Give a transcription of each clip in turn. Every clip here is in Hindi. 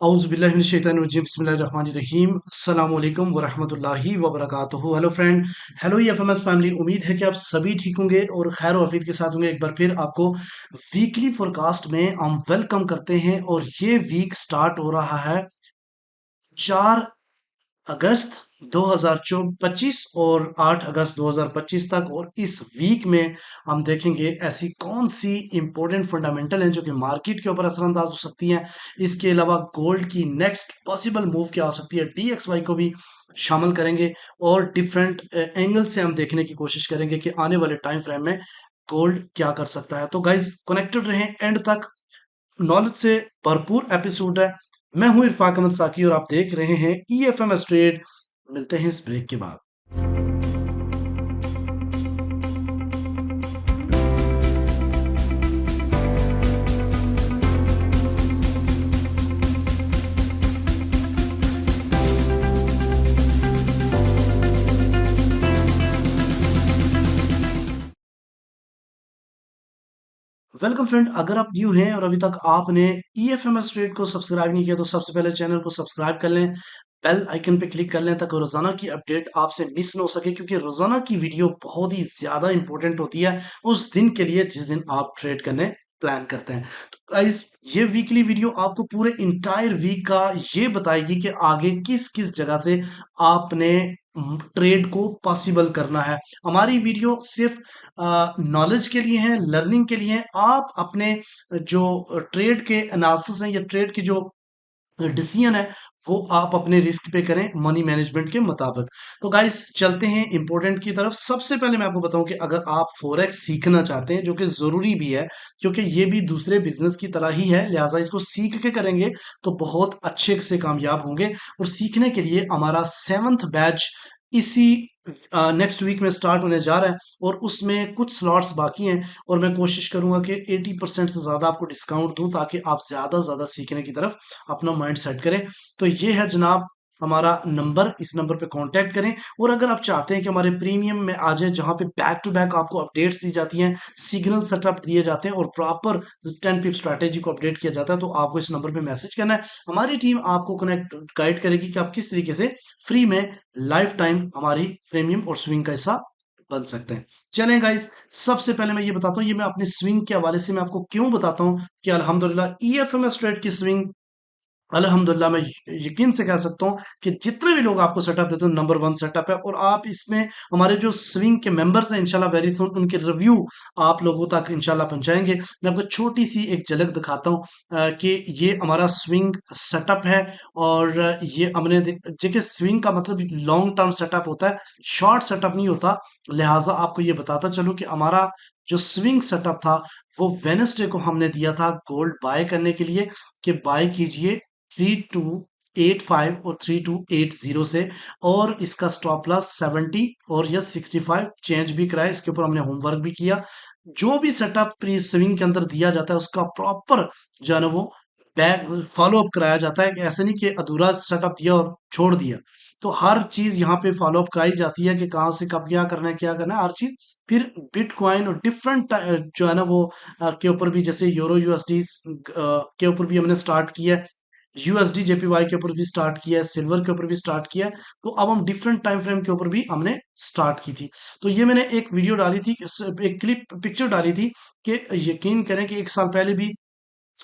औज़ुबिल्लाहिमिनश्शैतानिर्रजीम बिस्मिल्लाहिर्रहमानिर्रहीम अस्सलाम वालेकुम वरहमतुल्लाहि वबरकातुहू। Hello friend, hello FMS family. उम्मीद है कि आप सभी ठीक होंगे और खैर वाफियत के साथ होंगे। एक बार फिर आपको वीकली फोरकास्ट में हम वेलकम करते हैं और ये वीक स्टार्ट हो रहा है 4 अगस्त 2025 और 8 अगस्त 2025 तक। और इस वीक में हम देखेंगे ऐसी कौन सी इंपॉर्टेंट फंडामेंटल हैं जो कि मार्केट के ऊपर असरअंदाज हो सकती हैं। इसके अलावा गोल्ड की नेक्स्ट पॉसिबल मूव क्या हो सकती है, डीएक्सवाई को भी शामिल करेंगे और डिफरेंट एंगल से हम देखने की कोशिश करेंगे कि आने वाले टाइम फ्रेम में गोल्ड क्या कर सकता है। तो गाइज कनेक्टेड रहें एंड तक, नॉलेज से भरपूर एपिसोड है। मैं हूं इरफाक अहमद साकी और आप देख रहे हैं EFM ट्रेड। मिलते हैं इस ब्रेक के बाद। वेलकम फ्रेंड, अगर आप न्यू हैं और अभी तक आपने EFM ट्रेड को सब्सक्राइब नहीं किया तो सबसे पहले चैनल को सब्सक्राइब कर लें, बेल आइकन पे क्लिक कर लें ताकि रोजाना की अपडेट आपसे मिस ना हो सके, क्योंकि रोजाना की वीडियो बहुत ही ज्यादा इंपॉर्टेंट होती है उस दिन के लिए जिस दिन आप ट्रेड करने प्लान करते हैं। तो गाइस, ये वीकली वीडियो आपको पूरे इंटायर वीक का ये बताएगी कि आगे किस किस जगह से आपने ट्रेड को पॉसिबल करना है। हमारी वीडियो सिर्फ नॉलेज के लिए है, लर्निंग के लिए है। आप अपने जो ट्रेड के एनालिसिस हैं या ट्रेड की जो डिसीजन है वो आप अपने रिस्क पे करें मनी मैनेजमेंट के मुताबिक। तो गाइस चलते हैं इंपॉर्टेंट की तरफ। सबसे पहले मैं आपको बताऊं कि अगर आप फॉरेक्स सीखना चाहते हैं, जो कि जरूरी भी है क्योंकि ये भी दूसरे बिजनेस की तरह ही है, लिहाजा इसको सीख के करेंगे तो बहुत अच्छे से कामयाब होंगे। और सीखने के लिए हमारा 7th बैच इसी नेक्स्ट वीक में स्टार्ट होने जा रहा है और उसमें कुछ स्लॉट्स बाकी हैं और मैं कोशिश करूंगा कि 80% से ज़्यादा आपको डिस्काउंट दूं ताकि आप ज़्यादा से ज़्यादा सीखने की तरफ अपना माइंड सेट करें। तो ये है जनाब हमारा नंबर, इस नंबर पे कांटेक्ट करें। और अगर आप चाहते हैं कि हमारे प्रीमियम में आ जाए जहां पे बैक टू बैक आपको अपडेट्स दी जाती हैं, सिग्नल सेटअप दिए जाते हैं और प्रॉपर 10 पिप स्ट्रैटेजी को अपडेट किया जाता है, तो आपको इस नंबर पे मैसेज करना है। हमारी टीम आपको कनेक्ट गाइड करेगी कि आप किस तरीके से फ्री में लाइफ टाइम हमारी प्रीमियम और स्विंग का हिस्सा बन सकते हैं। चलें गाइस, सबसे पहले मैं ये बताता हूँ, ये मैं अपने स्विंग के हवाले से मैं आपको क्यों बताता हूँ कि अल्हम्दुलिल्लाह EFM ट्रेड की स्विंग अल्हम्दुलिल्लाह मैं यकीन से कह सकता हूँ कि जितने भी लोग आपको सेटअप देते हैं नंबर वन सेटअप है। और आप इसमें हमारे जो स्विंग के मेंबर्स हैं इंशाल्लाह वेरी सून उनके रिव्यू आप लोगों तक इंशाल्लाह पहुंचाएंगे। मैं आपको छोटी सी एक झलक दिखाता हूँ कि ये हमारा स्विंग सेटअप है। और ये हमने देखिए, स्विंग का मतलब लॉन्ग टर्म सेटअप होता है, शॉर्ट सेटअप नहीं होता। लिहाजा आपको ये बताता चलूँ कि हमारा जो स्विंग सेटअप था वो वेनसडे को हमने दिया था गोल्ड बाय करने के लिए कि बाय कीजिए 3285 और 3280 से, और इसका स्टॉप लॉस 70 और या 65 चेंज भी कराया। इसके ऊपर हमने होमवर्क भी किया। जो भी सेटअप प्री स्विंग के अंदर दिया जाता है उसका प्रॉपर जो है ना वो बैक फॉलो अप कराया जाता है, कि ऐसे नहीं कि अधूरा सेटअप दिया और छोड़ दिया। तो हर चीज यहाँ पे फॉलो अप कराई जाती है कि कहाँ से कब क्या करना है, क्या करना है, हर चीज। फिर बिटकॉइन और डिफरेंट जो है ना वो के ऊपर भी, जैसे यूरो यूएसडी के ऊपर भी हमने स्टार्ट किया है, USD JPY के ऊपर भी स्टार्ट किया है, सिल्वर के ऊपर भी स्टार्ट किया है। तो अब हम डिफरेंट टाइम फ्रेम के ऊपर भी हमने स्टार्ट की थी। तो ये मैंने एक वीडियो डाली थी, एक क्लिप पिक्चर डाली थी कि यकीन करें कि 1 साल पहले भी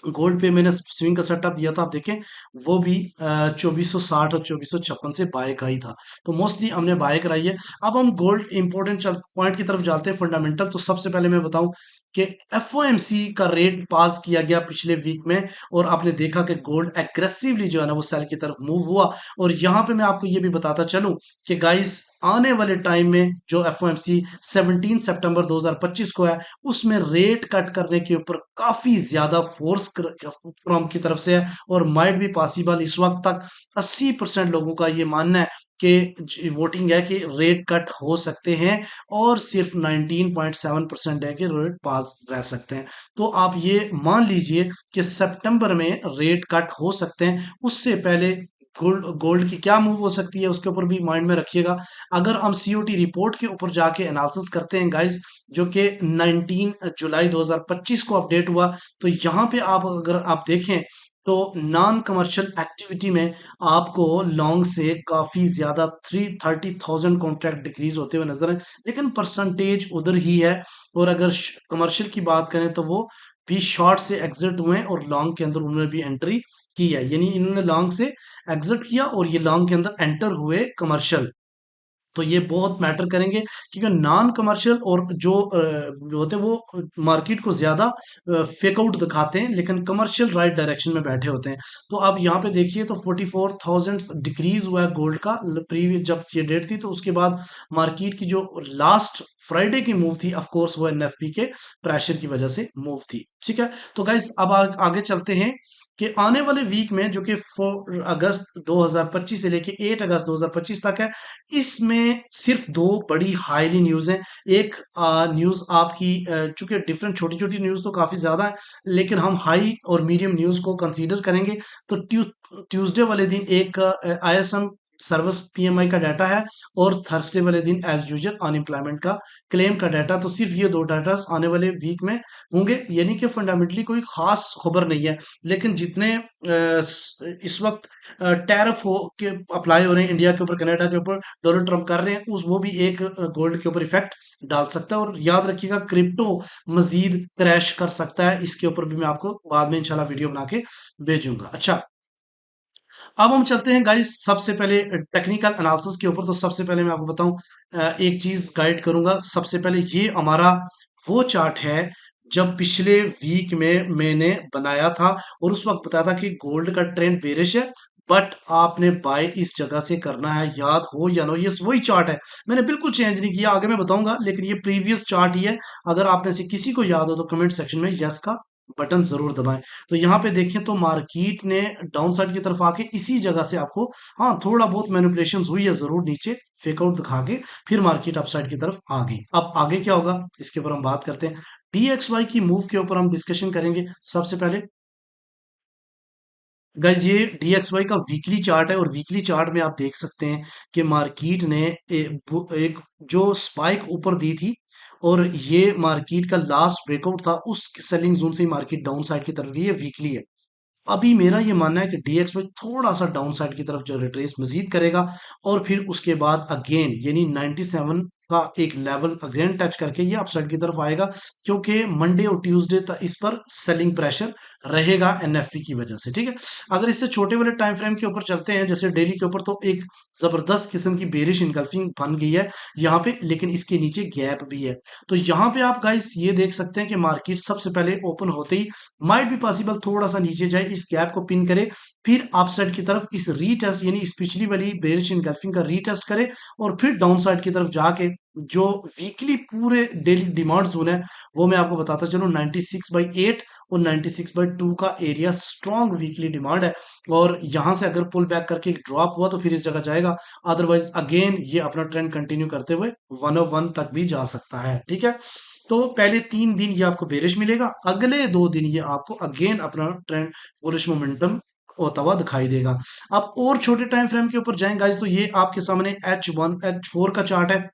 गोल्ड पे मैंने स्विंग का सेटअप दिया था। आप देखें वो भी 2460 और 2456 से बाय का ही था। तो मोस्टली हमने बाय कराई है। अब हम गोल्ड इंपॉर्टेंट पॉइंट की तरफ जाते हैं, फंडामेंटल। तो सबसे पहले मैं बताऊं कि FOMC का रेट पास किया गया पिछले वीक में और आपने देखा कि गोल्ड एग्रेसिवली जो है ना वो सेल की तरफ मूव हुआ। और यहाँ पे मैं आपको ये भी बताता चलूं कि गाइस आने वाले टाइम में जो FOMC 17 सितंबर 2025 को है उसमें रेट कट करने के ऊपर काफी ज्यादा फोर्स फ्रॉम की तरफ से है। और माइट भी पॉसिबल, इस वक्त तक 80% लोगों का ये मानना है कि वोटिंग है कि रेट कट हो सकते हैं और सिर्फ 19.7% है कि रेट पास रह सकते हैं। तो आप ये मान लीजिए कि सितंबर में रेट कट हो सकते हैं। उससे पहले गोल्ड गोल्ड की क्या मूव हो सकती है उसके ऊपर भी माइंड में रखिएगा। अगर हम COT रिपोर्ट के ऊपर जाके एनालिसिस करते हैं गाइस, जो कि 19 जुलाई 2025 को अपडेट हुआ, तो यहाँ पे आप अगर आप देखें तो नॉन कमर्शियल एक्टिविटी में आपको लॉन्ग से काफ़ी ज़्यादा 330,000 कॉन्ट्रैक्ट डिक्रीज होते हुए नजर है, लेकिन परसेंटेज उधर ही है। और अगर कमर्शियल की बात करें तो वो भी शॉर्ट से एग्जिट हुए हैं और लॉन्ग के अंदर उन्होंने भी एंट्री की है, यानी इन्होंने लॉन्ग से एग्जिट किया और ये लॉन्ग के अंदर एंटर हुए कमर्शियल। तो ये बहुत मैटर करेंगे, क्योंकि नॉन कमर्शियल और जो होते हैं वो मार्केट को ज्यादा फेक आउट दिखाते हैं, लेकिन कमर्शियल राइट डायरेक्शन में बैठे होते हैं। तो आप यहाँ पे देखिए तो 44,000 डिक्रीज हुआ है गोल्ड का प्रीवियस जब ये डेट थी, तो उसके बाद मार्केट की जो लास्ट फ्राइडे की मूव थी, ऑफ कोर्स वो एनएफपी के प्रेशर की वजह से मूव थी। ठीक है, तो गाइस अब आगे चलते हैं कि आने वाले वीक में जो कि 4 अगस्त 2025 से लेके 8 अगस्त 2025 तक है, इसमें सिर्फ दो बड़ी हाईली न्यूज हैं। एक न्यूज आपकी चूंकि डिफरेंट छोटी छोटी न्यूज तो काफी ज्यादा है, लेकिन हम हाई और मीडियम न्यूज को कंसीडर करेंगे। तो ट्यूसडे वाले दिन एक आईएसएम सर्विस पीएमआई का डाटा है, और थर्सडे वाले दिन एज यूजुअल अनएम्प्लॉयमेंट का क्लेम का डाटा। तो सिर्फ ये दो डाटा आने वाले वीक में होंगे, यानी कि फंडामेंटली कोई खास खबर नहीं है। लेकिन जितने इस वक्त टैरिफ हो के अप्लाई हो रहे हैं इंडिया के ऊपर, कनाडा के ऊपर डोनाल्ड ट्रंप कर रहे हैं, उस वो भी एक गोल्ड के ऊपर इफेक्ट डाल सकता है। और याद रखिएगा क्रिप्टो मजीद क्रैश कर सकता है, इसके ऊपर भी मैं आपको बाद में इंशाल्लाह वीडियो बना के भेजूंगा। अच्छा, अब हम चलते हैं गाइस सबसे पहले टेक्निकल एनालिसिस के ऊपर। तो सबसे पहले मैं आपको बताऊं, एक चीज गाइड करूंगा। सबसे पहले ये हमारा वो चार्ट है जब पिछले वीक में मैंने बनाया था, और उस वक्त बताया था कि गोल्ड का ट्रेंड बेरिश है, बट आपने बाय इस जगह से करना है। याद हो या नो, ये वही चार्ट है, मैंने बिल्कुल चेंज नहीं किया, आगे मैं बताऊंगा, लेकिन ये प्रीवियस चार्ट ही है। अगर आप में से किसी को याद हो तो कमेंट सेक्शन में यस का बटन जरूर दबाएं। तो यहाँ पे देखें तो मार्केट ने डाउन साइड की तरफ आके इसी जगह से आपको, हाँ, थोड़ा बहुत मैनिपुलेशन हुई है जरूर, नीचे फेकआउट दिखा के फिर मार्केट अपसाइड की तरफ आ गई। अब आगे क्या होगा इसके ऊपर हम बात करते हैं। डीएक्सवाई की मूव के ऊपर हम डिस्कशन करेंगे सबसे पहले। गाइज ये डीएक्सवाई का वीकली चार्ट है, और वीकली चार्ट में आप देख सकते हैं कि मार्केट ने एक जो स्पाइक ऊपर दी थी, और ये मार्केट का लास्ट ब्रेकआउट था, उस सेलिंग जोन से ही मार्केट डाउन साइड की तरफ गई है। वीकली है। अभी मेरा ये मानना है कि डीएक्स में थोड़ा सा डाउन साइड की तरफ जो रिट्रेस मजीद करेगा, और फिर उसके बाद अगेन यानी 97 का एक लेवल अगेन टच करके ये अपसाइड की तरफ आएगा, क्योंकि मंडे और ट्यूसडे तक इस पर सेलिंग प्रेशर रहेगा एनएफपी की वजह से। ठीक है, अगर इससे छोटे वाले टाइम फ्रेम के ऊपर चलते हैं, जैसे डेली के ऊपर, तो एक जबरदस्त किस्म की बेरिश इनगल्फिंग बन गई है यहाँ पे, लेकिन इसके नीचे गैप भी है। तो यहाँ पे आप गाइस ये देख सकते हैं कि मार्केट सबसे पहले ओपन होते ही माइट भी पॉसिबल थोड़ा सा नीचे जाए, इस गैप को पिन करे, फिर अपसाइड की तरफ इस रीटेस्ट यानी इस पिछली वाली बेरिश इनगल्फिंग का रीटेस्ट करे, और फिर डाउन साइड की तरफ जाके जो वीकली पूरे डेली डिमांड जोन है, वो मैं आपको बताता चलूं 96/8 और 96/2 का एरिया स्ट्रॉन्ग वीकली डिमांड है। और यहां से अगर पुल बैक करके ड्रॉप हुआ तो फिर इस जगह जाएगा, अदरवाइज अगेन ये अपना ट्रेंड कंटिन्यू करते हुए 101 तक भी जा सकता है। ठीक है, तो पहले 3 दिन ये आपको बेरिश मिलेगा, अगले 2 दिन ये आपको अगेन अपना ट्रेंड बुलिश मोमेंटम होता हुआ दिखाई देगा। अब और छोटे टाइम फ्रेम के ऊपर जाएंगे गाइस, तो ये आपके सामने H1 H4 का चार्ट है।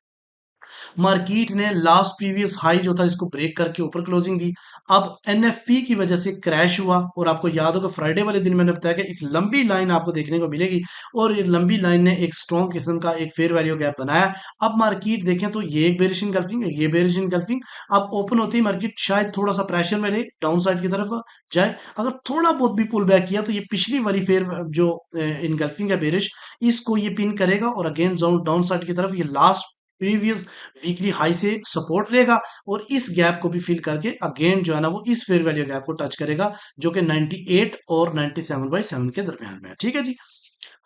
मार्केट ने लास्ट प्रीवियस हाई जो था इसको ब्रेक करके ऊपर क्लोजिंग दी। अब एनएफपी की वजह से क्रैश हुआ, और आपको याद होगा फ्राइडे वाले दिन मैंने बताया कि एक लंबी लाइन आपको देखने को मिलेगी, और ये लंबी लाइन ने एक स्ट्रॉन्ग किस्म का एक फेयर वैल्यू गैप बनाया। अब मार्केट देखें तो ये एक बेरिश इनगल्फिंग है, ये बेरिश इनगल्फिंग। अब ओपन होते ही मार्केट शायद थोड़ा सा प्रेशर में रहे, डाउन साइड की तरफ जाए। अगर थोड़ा बहुत भी पुल बैक किया तो ये पिछली वाली फेयर जो इनगल्फिंग है बेरिश, इसको ये पिन करेगा, और अगेन डाउन साइड की तरफ ये लास्ट प्रीवियस वीकली हाई से सपोर्ट लेगा, और इस गैप को भी फिल करके अगेन जो है ना वो इस फेयर वैल्यू गैप को टच करेगा, जो कि 98 और 97/7 के दरमियान में है। ठीक है जी,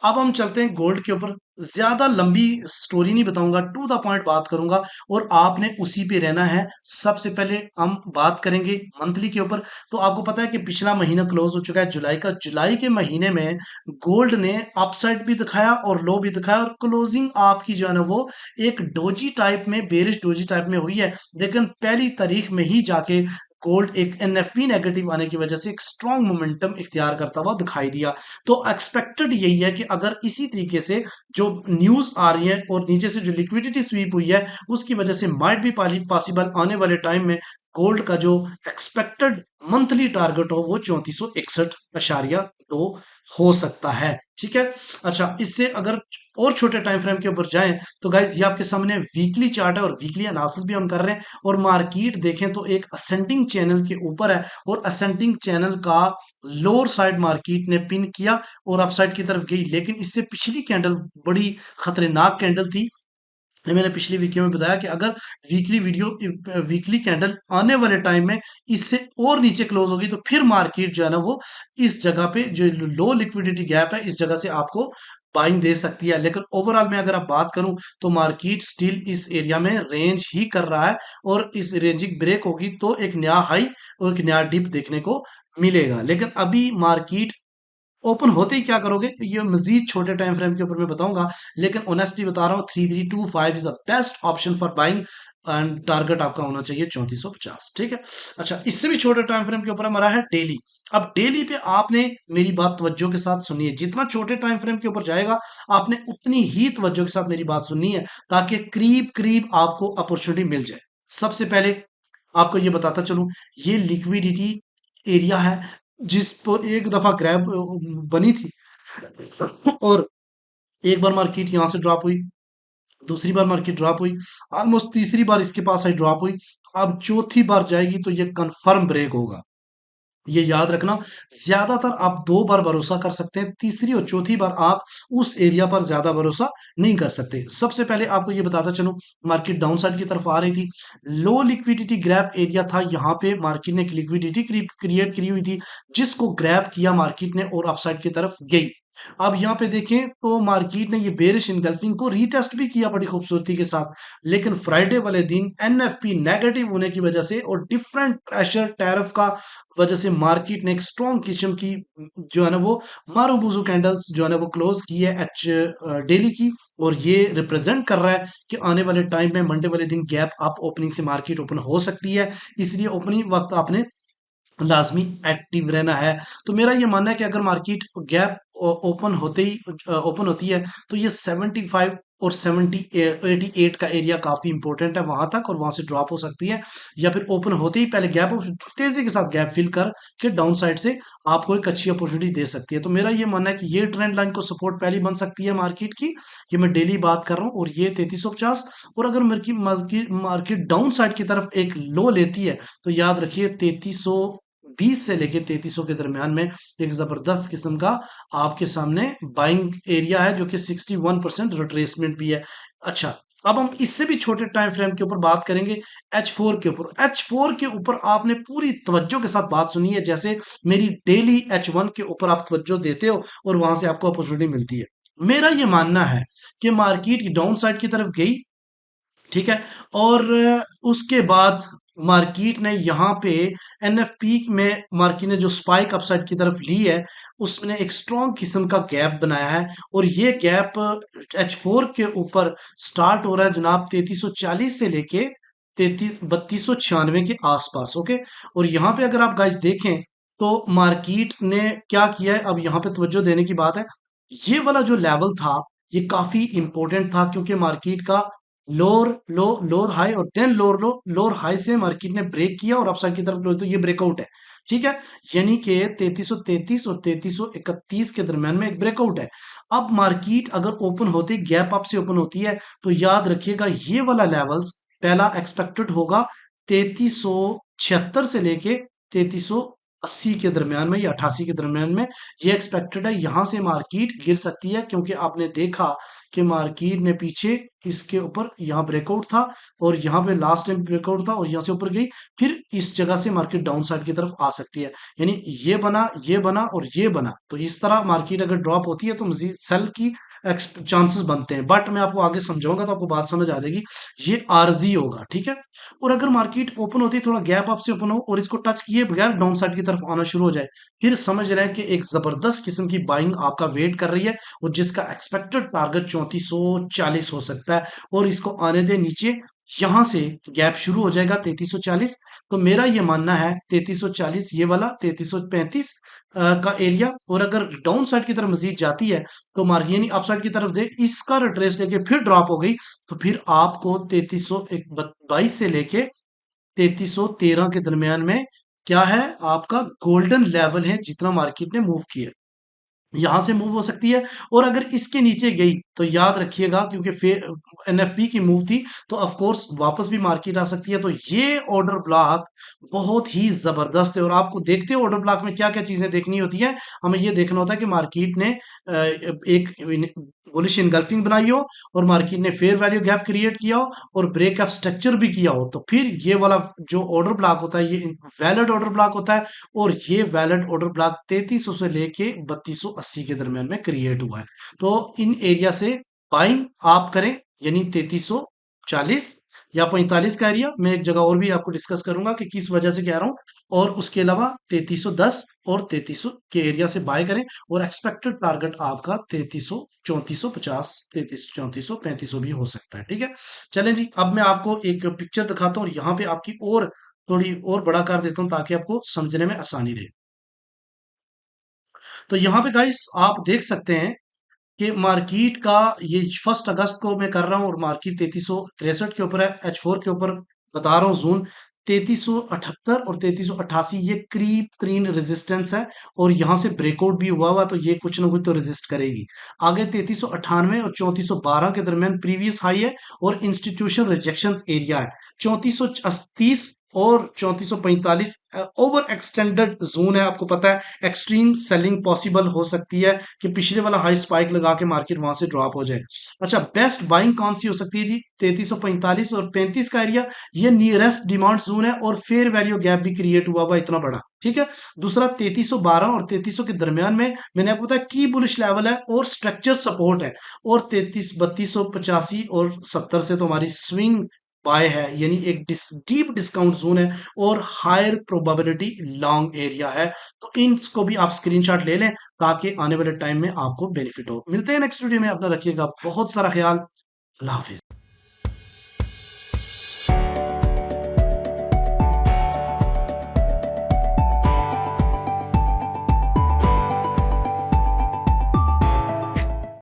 अब हम चलते हैं गोल्ड के ऊपर। ज्यादा लंबी स्टोरी नहीं बताऊंगा, टू द पॉइंट बात करूंगा, और आपने उसी पे रहना है। सबसे पहले हम बात करेंगे मंथली के ऊपर। तो आपको पता है कि पिछला महीना क्लोज हो चुका है जुलाई का। जुलाई के महीने में गोल्ड ने अपसाइड भी दिखाया और लो भी दिखाया, और क्लोजिंग आपकी जो है ना वो एक डोजी टाइप में, बेरिश डोजी टाइप में हुई है। लेकिन पहली तारीख में ही जाके गोल्ड एक एनएफपी नेगेटिव आने की वजह से एक स्ट्रॉन्ग मोमेंटम इख्तियार करता हुआ दिखाई दिया। तो एक्सपेक्टेड यही है कि अगर इसी तरीके से जो न्यूज आ रही है और नीचे से जो लिक्विडिटी स्वीप हुई है, उसकी वजह से माइट भी पॉसिबल आने वाले टाइम में गोल्ड का जो एक्सपेक्टेड मंथली टारगेट हो वो 3461.2 हो सकता है। ठीक है। अच्छा, इससे अगर और छोटे टाइम फ्रेम के ऊपर जाएं तो गाइज ये आपके सामने वीकली चार्ट है और वीकली एनालिसिस भी हम कर रहे हैं। और मार्केट देखें तो एक असेंडिंग चैनल के ऊपर है और असेंडिंग चैनल का लोअर साइड मार्केट ने पिन किया और अपसाइड की तरफ गई, लेकिन इससे पिछली कैंडल बड़ी खतरनाक कैंडल थी। ये मैंने पिछली वीडियो में बताया कि अगर वीकली कैंडल आने वाले टाइम में इससे और नीचे क्लोज होगी तो फिर मार्केट जो है ना वो इस जगह पे जो लो लिक्विडिटी गैप है इस जगह से आपको बाइंग दे सकती है। लेकिन ओवरऑल में अगर आप बात करूं तो मार्केट स्टिल इस एरिया में रेंज ही कर रहा है और इस रेंजिंग ब्रेक होगी तो एक नया हाई और एक नया डिप देखने को मिलेगा। लेकिन अभी मार्केट ओपन होते ही क्या करोगे ये मजीद छोटे टाइम फ्रेम के ऊपर मैं बताऊंगा, लेकिन ऑनेस्टली बता रहा हूँ 3325 is the best option for buying and target आपका होना चाहिए 3450। ठीक है। अच्छा, इससे भी छोटे टाइम फ्रेम के ऊपर हमारा है डेली। अब डेली पे आपने मेरी बात तवज्जो के साथ सुनी है, जितना छोटे टाइम फ्रेम के ऊपर जाएगा आपने उतनी ही तवज्जो के साथ मेरी बात सुननी है ताकि करीब करीब आपको अपॉर्चुनिटी मिल जाए। सबसे पहले आपको ये बताता चलूं, ये लिक्विडिटी एरिया है जिस पर एक दफा ग्रैब बनी थी और एक बार मार्केट यहां से ड्रॉप हुई, दूसरी बार मार्केट ड्रॉप हुई, ऑलमोस्ट तीसरी बार इसके पास आई ड्रॉप हुई, अब चौथी बार जाएगी तो ये कंफर्म ब्रेक होगा। ये याद रखना, ज्यादातर आप दो बार भरोसा कर सकते हैं, तीसरी और चौथी बार आप उस एरिया पर ज्यादा भरोसा नहीं कर सकते। सबसे पहले आपको ये बताता चलूं, मार्केट डाउन साइड की तरफ आ रही थी, लो लिक्विडिटी ग्रैप एरिया था, यहाँ पे मार्केट ने एक लिक्विडिटी क्रिएट करी हुई थी जिसको ग्रैप किया मार्केट ने और अपसाइड की तरफ गई। अब यहाँ पे देखें तो मार्केट ने ये बेरिश इनगल्फिंग को रीटेस्ट भी किया बड़ी खूबसूरती के साथ, लेकिन फ्राइडे वाले दिन एनएफपी नेगेटिव होने की वजह से और डिफरेंट प्रेशर टैरिफ का वजह से मार्केट ने एक स्ट्रॉन्ग किस्म की जो है ना वो मारूबूजू कैंडल्स जो है ना वो क्लोज की है एच डेली की। और ये रिप्रेजेंट कर रहा है कि आने वाले टाइम में मंडे वाले दिन गैप अप ओपनिंग से मार्केट ओपन हो सकती है, इसलिए ओपनिंग वक्त आपने लाजमी एक्टिव रहना है। तो मेरा ये मानना है कि अगर मार्केट गैप ओपन होते ही ओपन होती है तो ये 75 और 88 का एरिया काफी इंपॉर्टेंट है वहां तक, और वहां से ड्रॉप हो सकती है, या फिर ओपन होते ही पहले गैप तेजी के साथ गैप फिल कर के डाउन साइड से आपको एक अच्छी अपॉर्चुनिटी दे सकती है। तो मेरा ये मानना है कि ये ट्रेंड लाइन को सपोर्ट पहली बन सकती है मार्केट की, ये मैं डेली बात कर रहा हूँ, और ये 3350। और अगर मार्केट डाउन साइड की तरफ एक लो लेती है तो याद रखिए 3320 से लेके 3300 के दरमियान में एक जबरदस्त किस्म का आपके सामने बाइंग एरिया है जो कि 61% रिट्रेसमेंट भी है। अच्छा, अब हम इससे भी छोटे टाइम फ्रेम के ऊपर बात करेंगे, H4 के ऊपर। H4 के ऊपर आपने पूरी तवज्जो के साथ बात सुनी है, जैसे मेरी डेली H1 के ऊपर आप तवज्जो देते हो और वहां से आपको अपॉर्चुनिटी मिलती है। मेरा ये मानना है कि मार्केट डाउन साइड की तरफ गई, ठीक है, और उसके बाद मार्केट ने यहाँ पे एनएफपी में मार्केट ने जो स्पाइक अपसाइड की तरफ ली है उसने एक स्ट्रॉन्ग किस्म का गैप बनाया है, और ये गैप H4 के ऊपर स्टार्ट हो रहा है जनाब 3340 से लेके 3296 के आसपास। ओके, और यहाँ पे अगर आप गाइस देखें तो मार्केट ने क्या किया है, अब यहाँ पे तवज्जो देने की बात है, ये वाला जो लेवल था ये काफी इंपॉर्टेंट था क्योंकि मार्केट का लोअर लो लोअर हाई और देन लोअर हाई से मार्केट ने ब्रेक किया और अपसाइड की तरफ क्लोज, तो ये ब्रेकआउट है। ठीक है, यानी कि 3333 और 3331 के दरमियान में एक ब्रेकआउट है। अब मार्केट अगर ओपन होती गैप अप से ओपन होती है तो याद रखिएगा ये वाला लेवल्स पहला एक्सपेक्टेड होगा 3376 से लेके 3380 के दरमियान में या 88 के दरमियान में, ये एक्सपेक्टेड है। यहां से मार्केट गिर सकती है क्योंकि आपने देखा कि मार्केट ने पीछे इसके ऊपर यहाँ ब्रेकआउट था और यहाँ पे लास्ट टाइम ब्रेकआउट था और यहाँ से ऊपर गई, फिर इस जगह से मार्केट डाउन साइड की तरफ आ सकती है। यानी ये बना और ये बना, तो इस तरह मार्केट अगर ड्रॉप होती है तो मजीद सेल की चांसेस बनते हैं, बट मैं आपको आगे समझाऊंगा तो आपको बात समझ आ जाएगी। ये आरजी होगा, ठीक है। और अगर मार्केट ओपन होती है थोड़ा गैप अप से ओपन हो और इसको टच किए बगैर डाउन साइड की तरफ आना शुरू हो जाए, फिर समझ रहे हैं कि एक जबरदस्त किस्म की बाइंग आपका वेट कर रही है और जिसका एक्सपेक्टेड टारगेट 3440 हो सकता है, और इसको आने दे नीचे, यहां से गैप शुरू हो जाएगा 3340। तो मेरा ये मानना है 3340 ये वाला 3335 का एरिया, और अगर डाउन साइड की तरफ मजीद जाती है तो मार्केट यानी अप साइड की तरफ दे इसका रिट्रेस लेके फिर ड्रॉप हो गई तो फिर आपको 3322 से लेके 3313 के दरमियान में क्या है आपका गोल्डन लेवल है, जितना मार्केट ने मूव किया यहां से मूव हो सकती है। और अगर इसके नीचे गई तो याद रखिएगा, क्योंकि एनएफपी की मूव थी, तो ऑफ कोर्स वापस भी मार्केट आ सकती है। तो ये ऑर्डर ब्लॉक बहुत ही जबरदस्त है। और आपको देखते हो ऑर्डर ब्लॉक में क्या क्या चीजें देखनी होती है। हमें ये देखना होता है कि मार्केट ने एक बुलिश इनगल्फिंग बनाई हो, और मार्केट ने फेयर वैल्यू गैप क्रिएट किया हो, और ब्रेक ऑफ स्ट्रक्चर भी किया हो, तो फिर ये वाला जो ऑर्डर ब्लॉक होता है ये वैलिड ऑर्डर ब्लॉक होता है। और ये वैलिड ऑर्डर ब्लॉक 3300 से लेके 3280 के दरमियान में क्रिएट हुआ है। तो इन एरिया से बाइंग आप करें, यानी 3340 या 45 का एरिया। मैं एक जगह और भी आपको डिस्कस करूंगा कि किस वजह से कह रहा हूं। और उसके अलावा 3310 और 3300 के एरिया से बाय करें। और एक्सपेक्टेड टारगेट आपका 3300, 3450, 3300, 3400, 3500 भी हो सकता है। ठीक है, चलें जी, अब मैं आपको एक पिक्चर दिखाता हूँ और यहाँ पे आपकी और थोड़ी और बड़ा कर देता हूँ ताकि आपको समझने में आसानी रहे। तो यहाँ पे गाइस आप देख सकते हैं कि मार्केट का ये 1 अगस्त को मैं कर रहा हूँ, और मार्केट 3363 के ऊपर है, H4 के ऊपर बता रहा हूँ जोन 3378 और 3388, ये क्रीप तीन रेजिस्टेंस है। और यहाँ से ब्रेकआउट भी हुआ तो ये कुछ ना कुछ तो रेजिस्ट करेगी। आगे 3398 और 3412 के दरमियान प्रीवियस हाई है, और इंस्टीट्यूशन रिजेक्शन एरिया है 3430 और 3445। ओवर एक्सटेंडेड जोन है, आपको पता है एक्सट्रीम सेलिंग पॉसिबल हो सकती है कि पिछले वाला हाई स्पाइक लगा के मार्केट वहां से ड्रॉप हो जाए। अच्छा, बेस्ट बाइंग कौन सी हो सकती है जी? 3345 और 35 का एरिया, ये नियरेस्ट डिमांड जोन है, और फेयर वैल्यू गैप भी क्रिएट हुआ हुआ इतना बड़ा। ठीक है, दूसरा 3312 और 3300 के दरमियान में मैंने आपको बताया की बुलिश लेवल है और स्ट्रक्चर सपोर्ट है। और 3285 और 70 से तो हमारी स्विंग बाय है, यानी एक डीप डिस्काउंट जोन है, और हायर प्रोबेबिलिटी लॉन्ग एरिया है। तो इनको भी आप स्क्रीनशॉट ले लें ताकि आने वाले टाइम में आपको बेनिफिट हो। मिलते हैं नेक्स्ट वीडियो में, अपना रखिएगा बहुत सारा ख्याल। अल्लाह हाफिज।